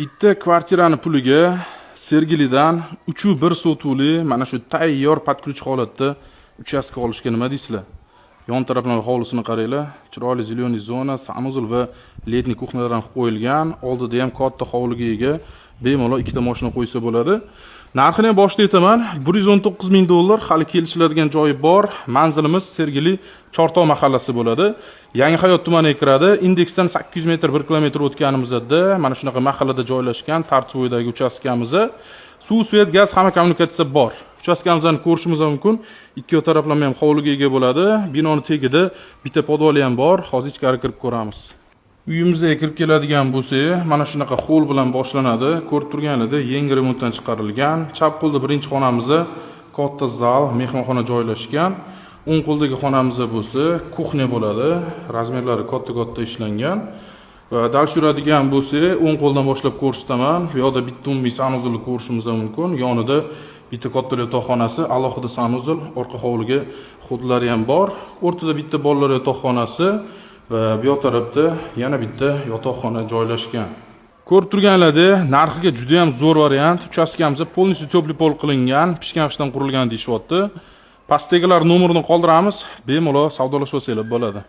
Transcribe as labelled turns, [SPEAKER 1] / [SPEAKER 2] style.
[SPEAKER 1] Bitta kvartirani puliga Sergelidan 3.1 sotuvli mana shu tayyor patkuch holatda uchastka olishga nima deysizlar? Yon tarafdan hovlisini qaranglar. Chiroyli zelyoniy zona, sanuzul va letniy kuxnalardan qo'yilgan. Oldida ham katta hovliga ega. Bemalol ikkita mashina qo'ysa bo'ladi. Narxini ham boshda aytaman. $119,000 hali kelishiladigan joyi bor. Manzilimiz Sergeli Chortoq mahallasi bo'ladi. Yangi Hayot tumaniga kiradi. Indeksdan 800 metr 1 kilometr o'tganimizda mana shunaqa mahallada joylashgan Tartiboydagi uchastkamiz. Suv, svet, gaz, hamma kommunikatsiya bor. Uchastkamizni ko'rishimiz mumkin. Ikki taraflama ham hovliga ega bo'ladi. Binoning tagida bitta podvali ham bor. Hozir ichkari kirib ko'ramiz. Uyimizga kirib keladigan bo'lsak, mana shunaqa xo'l bilan boshlanadi. Ko'rib turganingizda yangi remontdan chiqarilgan. Chap qo'lda birinchi xonamizda katta zal, mehmonxona joylashgan. O'ng qo'ldagi xonamizda bo'lsa, kuxnya bo'ladi. Razmerlari katta-katta ishlangan. Va dal yuradigan bo'lsa, o'ng qo'ldan boshlab ko'rsataman. Bu yerda bitta umumiy sanuzulni ko'rishimiz mumkin. Yonida bitta katta yotoqxonasi, alohida sanuzul, orqa hovliga xudlari ham bor. O'rtada bitta bolalar yotoqxonasi va bu yoq tarafda yana bitta yotoqxona joylashgan. Ko'rib turganingizda narxiga juda ham zo'r variant. Uchastkamiz polniy tepli pol qilingan, pishgan qishdan qurilgan deyishyapti. Pastdagilar nomerini qoldiramiz, bemalol savdolashib olsangiz bo'ladi.